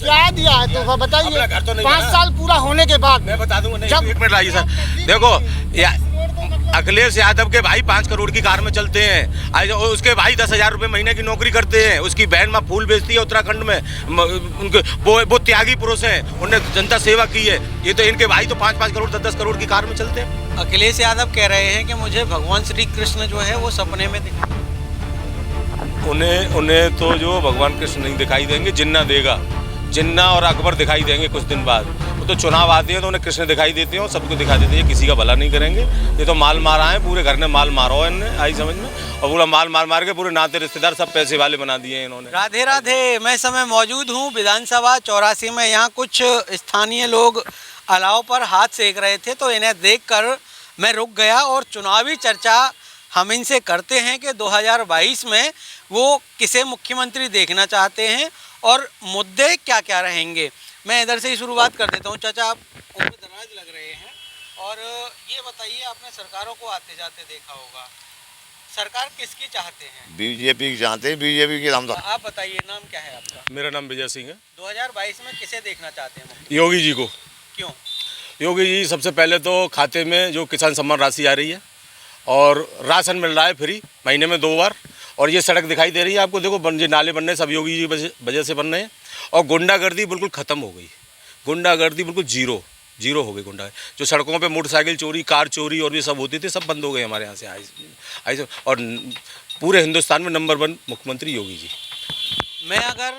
क्या दिया है तो बताइए। 5 साल पूरा होने के बाद मैं बता दूंगा। जब 1 मिनट लाइए सर। देखो अखिलेश यादव के भाई 5 करोड़ की कार में चलते हैं, आज उसके भाई 10,000 रुपये महीने की नौकरी करते हैं, उसकी बहन माँ फूल बेचती है उत्तराखंड में, उनके वो त्यागी पुरुष हैं, उन्होंने जनता सेवा की है। ये तो इनके भाई तो 5-5 करोड़ 10-10 करोड़ की कार में चलते हैं। अखिलेश यादव कह रहे हैं कि मुझे भगवान श्री कृष्ण जो है वो सपने में दिखा। उन्हें तो जो भगवान कृष्ण नहीं दिखाई देंगे, जिन्ना देगा। जिन्ना और अकबर दिखाई देंगे कुछ दिन बाद। वो तो चुनाव आते हैं तो उन्हें कृष्ण दिखाई देते हैं, सबको दिखा देते हैं, किसी का भला नहीं करेंगे। ये तो माल मारा है, पूरे घर ने माल मारा है इन्हें, आई समझ में। और पूरा माल मार के पूरे नाते रिश्तेदार सब पैसे वाले बना दिए हैं इन्होंने। राधे राधे। मैं इस समय मौजूद हूँ विधानसभा 84 में। यहाँ कुछ स्थानीय लोग अलाव पर हाथ सेक रहे थे, तो इन्हें देखकर मैं रुक गया और चुनावी चर्चा हम इनसे करते हैं कि 2022 में वो किसे मुख्यमंत्री देखना चाहते हैं और मुद्दे क्या क्या रहेंगे। मैं इधर से ही शुरुआत कर देता हूँ। चाचा, आप उम्र दराज लग रहे हैं और ये बताइए, आपने सरकारों को आते जाते देखा होगा, सरकार किसकी चाहते हैं? बीजेपी की चाहते हैं, बीजेपी के नाम। आप बताइए, नाम क्या है आपका? मेरा नाम विजय सिंह है। 2022 में किसे देखना चाहते हैं? योगी जी को। क्यों? योगी जी सबसे पहले तो खाते में जो किसान सम्मान राशि आ रही है और राशन मिल रहा है फ्री महीने में 2 बार, और ये सड़क दिखाई दे रही है आपको, देखो ये नाले बनने सब योगी जी की वजह से बन रहे हैं। और गुंडागर्दी बिल्कुल ख़त्म हो गई, गुंडागर्दी बिल्कुल जीरो हो गई। गुंडा जो सड़कों पे मोटरसाइकिल चोरी, कार चोरी और ये सब होती थी, सब बंद हो गए हमारे यहाँ से आई। और पूरे हिंदुस्तान में नंबर 1 मुख्यमंत्री योगी जी। मैं अगर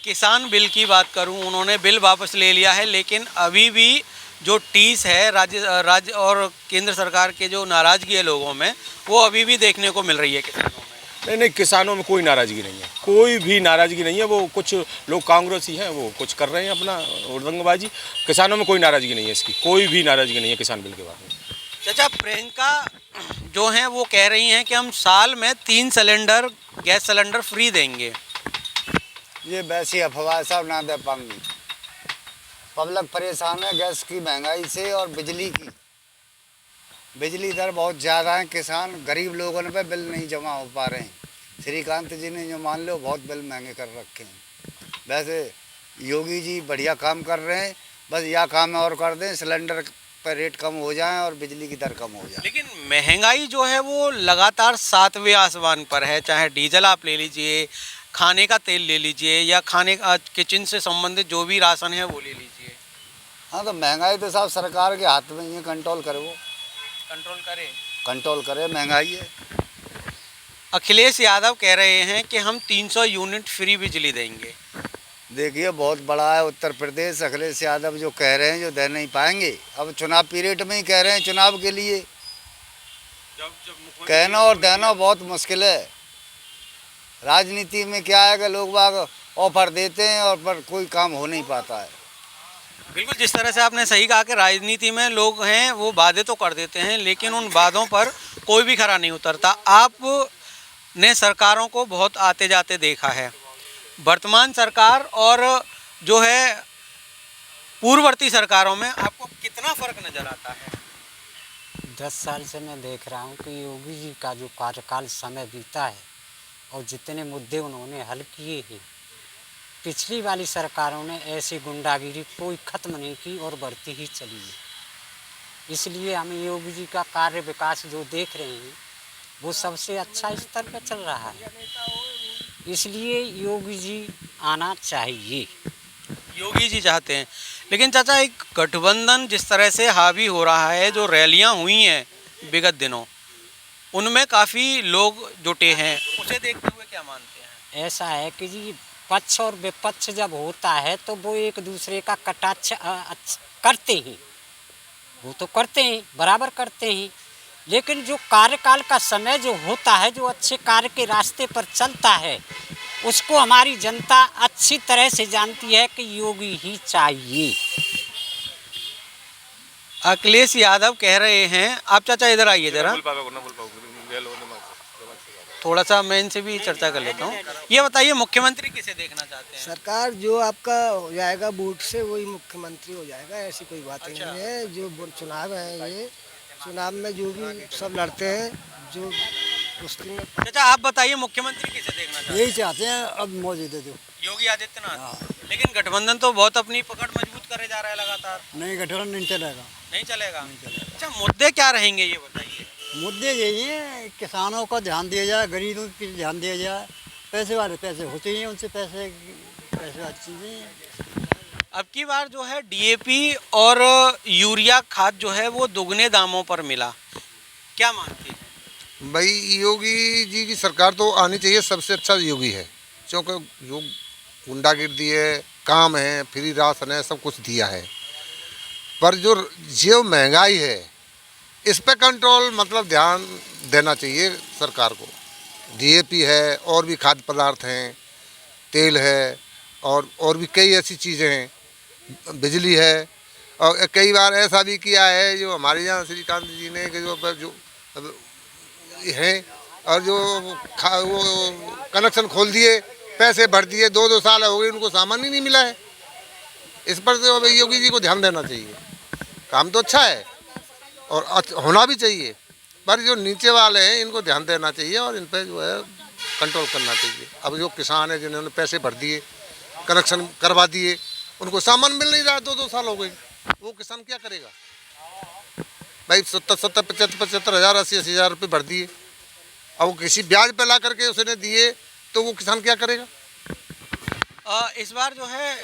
किसान बिल की बात करूं, उन्होंने बिल वापस ले लिया है, लेकिन अभी भी जो टीस है राज्य और केंद्र सरकार के जो नाराज़गी है लोगों में, वो अभी भी देखने को मिल रही है किसानों में। नहीं, किसानों में कोई नाराज़गी नहीं है, कोई भी नाराज़गी नहीं है। वो कुछ लोग कांग्रेसी हैं, वो कुछ कर रहे हैं अपना उड़दंगबाजी। किसानों में कोई नाराज़गी नहीं है, इसकी कोई भी नाराज़गी नहीं है किसान बिल के बारे में। चाचा, प्रियंका जो हैं वो कह रही हैं कि हम साल में 3 सिलेंडर गैस सिलेंडर फ्री देंगे। ये वैसी अफवाह सब ना दे पाएंगी। पब्लिक परेशान है गैस की महंगाई से और बिजली की। बिजली दर बहुत ज़्यादा है, किसान गरीब लोगों पे बिल नहीं जमा हो पा रहे हैं। श्रीकांत जी ने जो मान लो बहुत बिल महंगे कर रखे हैं। वैसे योगी जी बढ़िया काम कर रहे हैं, बस यह काम और कर दें, सिलेंडर पर रेट कम हो जाए और बिजली की दर कम हो जाए। लेकिन महंगाई जो है वो लगातार 7वें आसमान पर है। चाहे डीजल आप ले लीजिए, खाने का तेल ले लीजिए, या खाने का किचन से संबंधित जो भी राशन है वो ले लीजिए। हाँ, तो महंगाई तो साहब सरकार के हाथ में ही है, कंट्रोल करे, वो कंट्रोल करे महंगाई है। अखिलेश यादव कह रहे हैं कि हम 300 यूनिट फ्री बिजली देंगे। देखिए, बहुत बड़ा है उत्तर प्रदेश। अखिलेश यादव जो कह रहे हैं, जो दे नहीं पाएंगे। अब चुनाव पीरियड में ही कह रहे हैं, चुनाव के लिए कहना और देना बहुत मुश्किल है। राजनीति में क्या है कि लोग बाग ऑफर देते हैं और पर कोई काम हो नहीं पाता है। बिल्कुल, जिस तरह से आपने सही कहा कि राजनीति में लोग हैं वो वादे तो कर देते हैं, लेकिन उन वादों पर कोई भी खरा नहीं उतरता। आपने सरकारों को बहुत आते जाते देखा है। वर्तमान सरकार और जो है पूर्ववर्ती सरकारों में आपको कितना फ़र्क नज़र आता है? 10 साल से मैं देख रहा हूँ कि योगी जी का जो कार्यकाल समय बीता है और जितने मुद्दे उन्होंने हल किए हैं, पिछली वाली सरकारों ने ऐसी गुंडागिरी कोई ख़त्म नहीं की और बढ़ती ही चली है। इसलिए हम योगी जी का कार्य विकास जो देख रहे हैं वो सबसे अच्छा स्तर पर चल रहा है। इसलिए योगी जी आना चाहिए। योगी जी चाहते हैं। लेकिन चाचा, एक गठबंधन जिस तरह से हावी हो रहा है, जो रैलियां हुई हैं विगत दिनों, उनमें काफ़ी लोग जुटे हैं, उसे देखते हुए क्या मानते हैं? ऐसा है कि जी पक्ष और विपक्ष जब होता है तो वो एक दूसरे का कटाक्ष करते हैं, वो तो करते हैं, बराबर करते हैं। लेकिन जो कार्यकाल का समय जो होता है, जो अच्छे कार्य के रास्ते पर चलता है, उसको हमारी जनता अच्छी तरह से जानती है कि योगी ही चाहिए। अखिलेश यादव कह रहे हैं, आप चाचा इधर आइए जरा, थोड़ा सा मैं इनसे भी चर्चा कर लेता हूँ। ये बताइए, मुख्यमंत्री किसे देखना चाहते हैं? सरकार जो आपका हो जाएगा वोट से वही मुख्यमंत्री हो जाएगा, ऐसी कोई बात नहीं है। जो चुनाव है, ये चुनाव में जो भी सब लड़ते हैं, जो कुश्ती में। चाचा, आप बताइए, मुख्यमंत्री किसे देखना चाहते हैं? यही चाहते हैं अब मोदी दे दो, योगी आदित्यनाथ। लेकिन गठबंधन तो बहुत अपनी पकड़ मजबूत करे जा रहा है लगातार। नहीं, गठबंधन नहीं चलेगा। नहीं चलेगा। अच्छा, मुद्दे क्या रहेंगे ये बताइए। मुद्दे यही है, किसानों का ध्यान दिया जाए, गरीबों पर ध्यान दिया जाए। पैसे वाले पैसे होते ही हैं, उनसे पैसे वाली चीज़ें हैं। अब की बार जो है डीएपी और यूरिया खाद जो है वो दुगने दामों पर मिला, क्या मानते हैं? भाई योगी जी की सरकार तो आनी चाहिए, सबसे अच्छा योगी है, क्योंकि जो गुंडागिर्दी है, काम है, फ्री राशन है, सब कुछ दिया है। पर जो महंगाई है इस पे कंट्रोल मतलब ध्यान देना चाहिए सरकार को। डीएपी है, और भी खाद्य पदार्थ हैं, तेल है, और भी कई ऐसी चीज़ें हैं, बिजली है। और कई बार ऐसा भी किया है जो हमारे यहाँ श्रीकांत जी ने कि जो हैं और वो कनेक्शन खोल दिए, पैसे भर दिए, 2-2 साल हो गए, उनको सामान ही नहीं मिला है। इस पर तो योगी जी को ध्यान देना चाहिए। काम तो अच्छा है और होना भी चाहिए, पर जो नीचे वाले हैं इनको ध्यान देना चाहिए और इन पर जो है कंट्रोल करना चाहिए। अब जो किसान है जिन्होंने पैसे भर दिए, कनेक्शन करवा दिए, उनको सामान मिल नहीं रहा, 2-2 साल हो गए, वो किसान क्या करेगा भाई? 70-70, 75-75 हज़ार, 80-80 हज़ार रुपये भर दिए, अब वो किसी ब्याज पे ला करके उसने दिए तो वो किसान क्या करेगा? इस बार जो है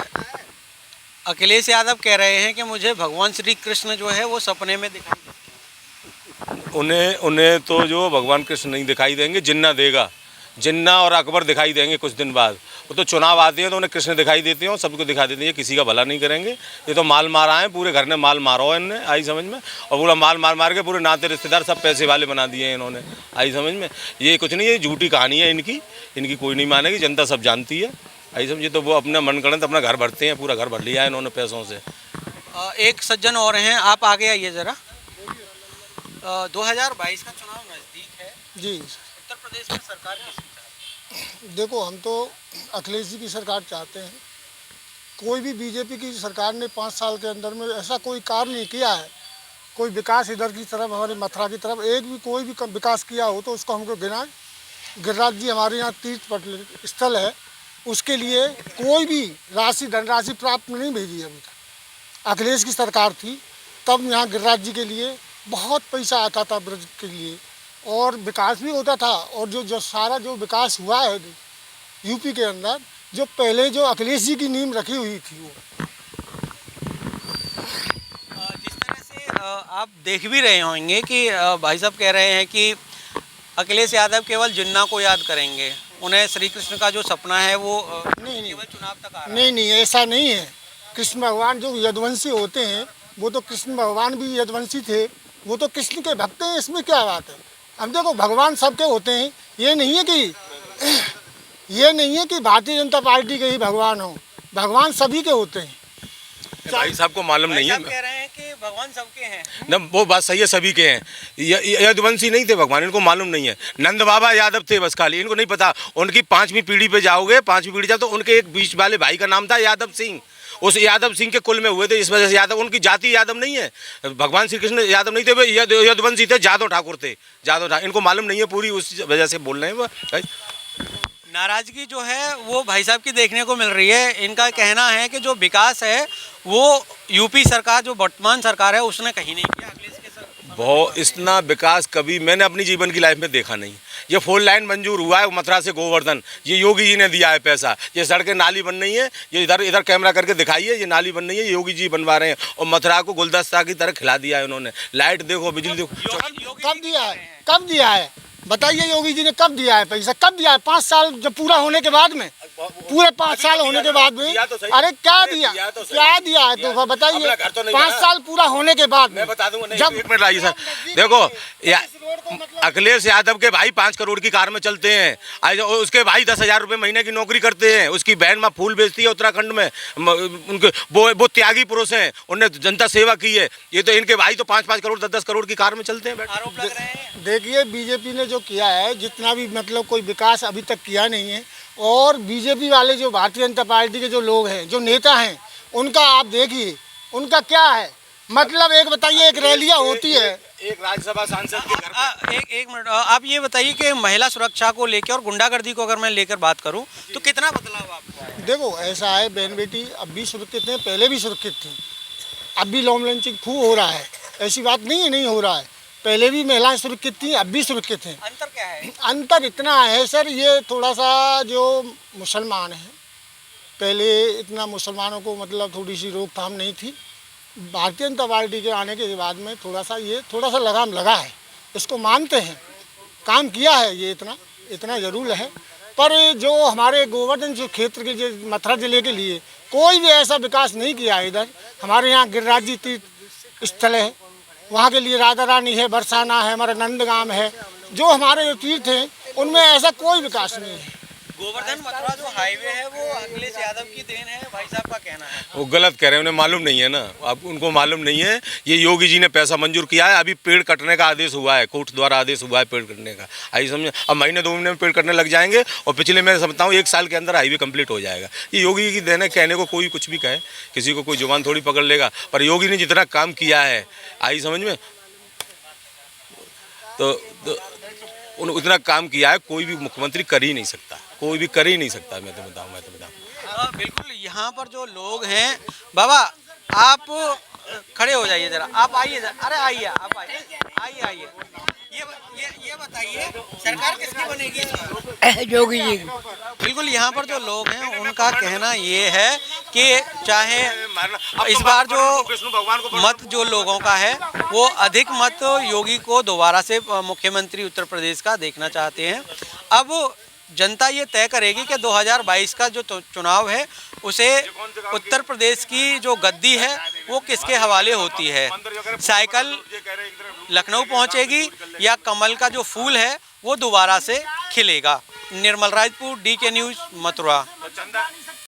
अखिलेश यादव कह रहे हैं कि मुझे भगवान श्री कृष्ण जो है वो सपने में दिखाई देते। उन्हें तो जो भगवान कृष्ण नहीं दिखाई देंगे, जिन्ना देगा। जिन्ना और अकबर दिखाई देंगे कुछ दिन बाद। वो तो चुनाव आते हैं तो उन्हें कृष्ण दिखाई देते हैं, सबको दिखा देते हैं, ये किसी का भला नहीं करेंगे। ये तो माल मारा है, पूरे घर ने माल मारा है इनने, आई समझ में। और पूरा माल मार के पूरे नाते रिश्तेदार सब पैसे वाले बना दिए हैं इन्होंने, आई समझ में। ये कुछ नहीं, ये झूठी कहानी है इनकी कोई नहीं मानेगी, जनता सब जानती है, आई समझिए। तो वो अपना मन करें तो अपना घर भरते हैं, पूरा घर भर लिया है इन्होंने पैसों से। एक सज्जन और हैं, आप आगे आइए ज़रा। 2022 का चुनाव नज़दीक है जी। उत्तर प्रदेश में सरकार किसकी चाहते हैं? देखो, हम तो अखिलेश जी की सरकार चाहते हैं। कोई भी बीजेपी की सरकार ने 5 साल के अंदर में ऐसा कोई कार्य नहीं किया है, कोई विकास इधर की तरफ, हमारे मथुरा की तरफ एक भी कोई भी विकास किया हो तो उसको हमको गिनाए। गिरिराज जी हमारे यहाँ तीर्थ स्थल है, उसके लिए कोई भी धनराशि प्राप्त नहीं भेजी है अभी तक। अखिलेश की सरकार थी तब यहाँ गिरिराज जी के लिए बहुत पैसा आता था ब्रज के लिए, और विकास भी होता था। और जो सारा जो विकास हुआ है यूपी के अंदर, जो पहले जो अखिलेश जी की नींव रखी हुई थी वो। जिस तरह से आप देख भी रहे होंगे कि भाई साहब कह रहे हैं कि अखिलेश यादव केवल जिन्ना को याद करेंगे, उन्हें श्री कृष्ण का जो सपना है वो नहीं, केवल चुनाव तक आ रहा है। नहीं, ऐसा नहीं है। कृष्ण भगवान जो यदुवंशी होते हैं वो तो कृष्ण भगवान भी यदुवंशी थे, वो तो कृष्ण के भक्त हैं, इसमें क्या बात है? अब देखो, भगवान सबके होते हैं, ये नहीं है कि भारतीय जनता पार्टी के ही भगवान हो, भगवान सभी के होते हैं। भाई साहब को मालूम नहीं है, कह रहे हैं कि भगवान सबके हैं न, वो बात सही है, सभी के हैं। यदुवंशी नहीं थे भगवान, इनको मालूम नहीं है। नंद बाबा यादव थे बस, खाली इनको नहीं पता। उनकी 5वीं पीढ़ी पे जाओगे, 5वीं पीढ़ी जाओ तो उनके एक बीच वाले भाई का नाम था यादव सिंह, उस यादव सिंह के कुल में हुए थे, इस वजह से यादव, उनकी जाति यादव नहीं है। भगवान श्री कृष्ण यादव नहीं थे, वे यदुवंशी थे, जादव ठाकुर थे, जादव ठाकुर। इनको मालूम नहीं है पूरी, उस वजह से बोल रहे हैं वो। नाराजगी जो है वो भाई साहब की देखने को मिल रही है। इनका कहना है कि जो विकास है वो यूपी सरकार, जो वर्तमान सरकार है, उसने कहीं नहीं किया। अखिलेश के बहुत इतना विकास कभी मैंने अपनी जीवन की लाइफ में देखा नहीं। ये 4 लाइन मंजूर हुआ है मथुरा से गोवर्धन, ये योगी जी ने दिया है पैसा। ये सड़कें नाली बन रही है, ये इधर कैमरा करके दिखाइए, ये नाली बन रही है, योगी जी बनवा रहे हैं। और मथुरा को गुलदस्ता की तरह खिला दिया है उन्होंने। लाइट देखो, बिजली देखो। कब दिया है बताइए? योगी जी ने कब दिया है पैसा? कब दिया है? 5 साल जब पूरा होने के बाद में, पूरे 5 साल होने के बाद में, अरे क्या दिया है तो बताइए। 5 साल पूरा होने के बाद मैं बता दूंगा। जब 1 मिनट लाइए सर, देखो अखिलेश यादव के भाई 5 करोड़ की कार में चलते हैं, उसके भाई 10,000 रुपये महीने की नौकरी करते हैं, उसकी बहन माँ फूल बेचती है उत्तराखंड में, उनके वो त्यागी पुरुष हैं, उन्होंने जनता सेवा की है। ये तो इनके भाई तो 5-5 करोड़ 10-10 करोड़ की कार में चलते हैं। आरोप लग रहे हैं। देखिए, बीजेपी ने जो किया है, जितना भी मतलब कोई विकास अभी तक किया नहीं है। और बीजेपी वाले जो भारतीय जनता पार्टी के जो लोग हैं, जो नेता हैं, उनका आप देखिए, उनका क्या है? मतलब एक बताइए, एक रैलियाँ होती है, एक राज्यसभा सांसद के घर पे एक मिनट, आप ये बताइए कि महिला सुरक्षा को लेकर और गुंडागर्दी को अगर मैं लेकर बात करूं तो कितना बदलाव आपको? देखो ऐसा है, बहन बेटी अब भी सुरक्षित हैं, पहले भी सुरक्षित थी, अब भी लॉन्ग लंचिंग खूब हो रहा है, ऐसी बात नहीं है नहीं हो रहा है। पहले भी महिलाएं सुरक्षित थी, अब भी सुरक्षित हैं। अंतर क्या है? अंतर इतना है सर, ये थोड़ा सा जो मुसलमान हैं, पहले इतना मुसलमानों को मतलब थोड़ी सी रोकथाम नहीं थी। भारतीय जनता पार्टी के आने के बाद में थोड़ा सा लगाम लगा है, इसको मानते हैं, काम किया है ये, इतना ज़रूर है। पर जो हमारे गोवर्धन जो क्षेत्र के जो मथुरा जिले के लिए कोई भी ऐसा विकास नहीं किया है। इधर हमारे यहाँ गिरिराज जी तीर्थ स्थल है, वहाँ के लिए राधा रानी है, बरसाना है, हमारा नंदगाम है, जो हमारे जो तीर्थ हैं उनमें ऐसा कोई विकास नहीं है। गोवर्धन मथुरा जो हाईवे है वो अखिलेश यादव की देन है, भाई साहब का कहना है। वो गलत कह रहे हैं, उन्हें मालूम नहीं है ना, आप उनको मालूम नहीं है। ये योगी जी ने पैसा मंजूर किया है, अभी पेड़ कटने का आदेश हुआ है, कोर्ट द्वारा आदेश हुआ है पेड़ कटने का। आई समझे, अब महीने 2 महीने में पेड़ कटने लग जाएंगे और पिछले मैं समझता हूँ 1 साल के अंदर हाईवे कंप्लीट हो जाएगा। ये योगी की देन है, कहने को कोई कुछ भी कहे, किसी को कोई जुबान थोड़ी पकड़ लेगा, पर योगी ने जितना काम किया है, आई समझ में, तो उतना काम किया है कोई भी मुख्यमंत्री कर ही नहीं सकता, कोई भी कर ही नहीं सकता। मैं तो बताऊँ बिल्कुल। यहाँ पर जो लोग हैं, बाबा आप खड़े हो जाइए जरा, आप आइए, अरे आइए, आप आइए, ये बताइए सरकार किसकी बनेगी इस बार? योगी जी। बिल्कुल, यहाँ पर जो लोग हैं उनका कहना ये है कि चाहे इस बार जो मत जो लोगों का है वो अधिक मत योगी को दोबारा से मुख्यमंत्री उत्तर प्रदेश का देखना चाहते हैं। अब जनता ये तय करेगी कि 2022 का जो चुनाव है उसे उत्तर प्रदेश की जो गद्दी है वो किसके हवाले होती है। साइकिल लखनऊ पहुंचेगी या कमल का जो फूल है वो दोबारा से खिलेगा। निर्मल राजपूत, DK न्यूज़, मथुरा।